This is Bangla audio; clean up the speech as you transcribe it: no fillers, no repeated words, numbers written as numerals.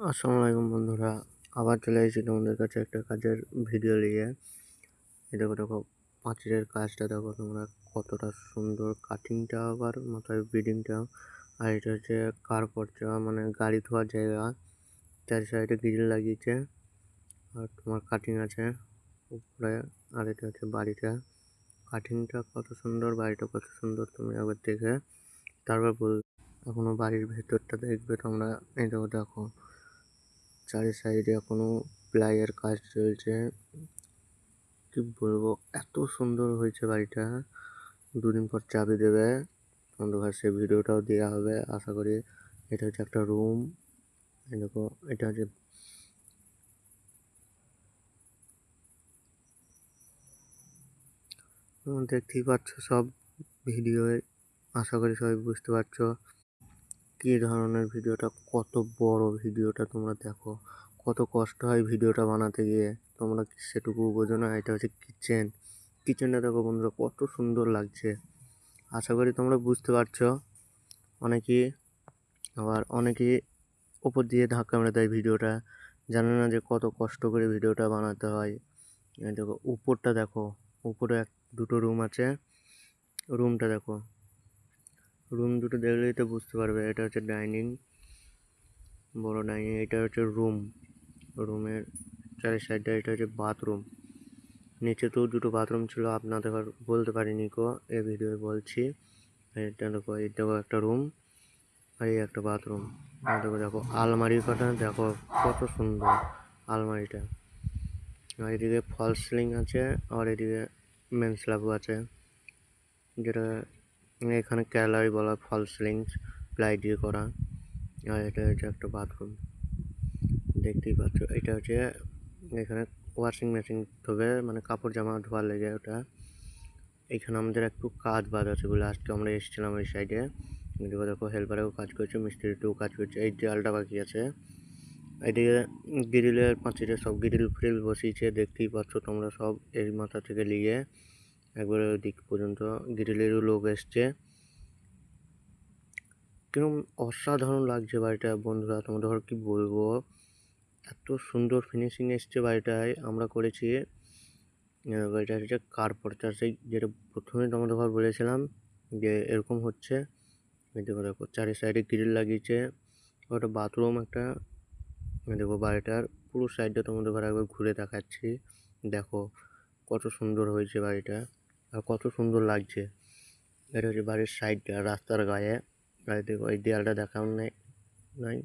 আসসালামু আলাইকুম বন্ধুরা, আবার চলে এসেছি তোমাদের কাছে একটা কাজের ভিডিও নিয়ে। এই দেখো দেখো পাঁচিলের কাজটা দেখো তোমরা, কতটা সুন্দর কাটিংটা, আবার মাথায় বিডিংটা। আর এটা হচ্ছে কার পর্চা, মানে গাড়ি ধোয়ার জায়গা। চারি সাইডে গ্রিল লাগিয়েছে, আর তোমার কাটিং আছে উপরে। আর এটা হচ্ছে বাড়িটা, কাটিংটা কত সুন্দর, বাড়িটা কত সুন্দর, তুমি একবার দেখে তারপর বল। এখনো বাড়ির ভেতরটা দেখবে তোমরা। এই দেখো দেখো চারি সাইডে এখনো প্লাইয়ের কাজ চলছে। কি বলবো, এত সুন্দর হয়েছে বাড়িটা। দুদিন পর চাবি দেবে, তোমাদের কাছে ভিডিওটাও দেওয়া হবে আশা করি। এটা হচ্ছে একটা রুম। দেখো এটা হচ্ছে, দেখতেই পাচ্ছ সব ভিডিওয়। আশা করি সবাই বুঝতে পারছো কী ধরনের ভিডিওটা, কত বড় ভিডিওটা। তোমরা দেখো কত কষ্ট হয় ভিডিওটা বানাতে গিয়ে, তোমরা সেটুকু বোঝো না। এটা হচ্ছে কিচেন। কিচেনটা দেখো বন্ধুরা, কত সুন্দর লাগছে। আশা করি তোমরা বুঝতে পারছো। অনেকেই অনেকেই ওপর দিয়ে ধাক্কা মেরে দেয় ভিডিওটা, জানে না যে কত কষ্ট করে ভিডিওটা বানাতে হয়। এই দেখো উপরটা দেখো, উপরে দুটো রুম আছে। রুমটা দেখো, রুম দুটো দেখলেই তো বুঝতে পারবে। এটা হচ্ছে ডাইনিং, বড় ডাইনিং। এটা হচ্ছে রুম, রুমের চারি সাইডে। এটা হচ্ছে বাথরুম। নিচে তো দুটো বাথরুম ছিল, আপনাদের বলতে পারিনি কো, এই ভিডিও বলছি। এটা দেখো, এই দেখো একটা রুম, আর এই একটা বাথরুম। আর দেখো দেখো আলমারির কথা দেখো, কত সুন্দর আলমারিটা। আর এদিকে ফলস সিলিং আছে, আর এদিকে মেন স্ল্যাবও আছে, যেটা এখানে ক্যালারি বলা, ফলস সিলিং প্লাই দিয়ে করা। আর এটা হচ্ছে একটা বাথরুম, দেখতেই পাচ্ছ। এটা হচ্ছে এখানে ওয়াশিং মেশিন ধোবে, মানে কাপড় জামা ধোয়ার লেগে ওটা। এখানে আমাদের একটু কাজ বাজ আছে বলে আজকে আমরা এসেছিলাম এই সাইডে। দেখো দেখো হেল্পারেও কাজ করছে, মিস্ত্রিটাও কাজ করছে। এই দেয়ালটা বাকি আছে। এদিকে গ্রিলের পাঁচিলে সব গ্রিল ফ্রিল বসিয়েছে, দেখতেই পাচ্ছ তোমরা সব। এই মাথা থেকে নিয়ে একবারে ওই দিক পর্যন্ত গ্রিলেরও লোক এসছে। কিরকম অসাধারণ লাগছে বাড়িটা বন্ধুরা, তোমাদের কি বলবো। এত সুন্দর ফিনিশিং এসছে বাড়িটায়। আমরা করেছি বাড়িটা হচ্ছে কার পর্চার, সেই যেটা প্রথমে তোমাদের ঘর বলেছিলাম যে এরকম হচ্ছে। দেখো দেখো চারি সাইডে গ্রিল লাগিয়েছে, ওটা বাথরুম একটা। দেখো বাড়িটার পুরো সাইডটা তোমাদের ঘরে একবার ঘুরে দেখাচ্ছি। দেখো কত সুন্দর হয়েছে বাড়িটা, আর কত সুন্দর লাগছে। এটা হচ্ছে বাড়ির সাইডটা, রাস্তার গায়ে। আর দেখো এই দেয়ালটা দেখাও নাই।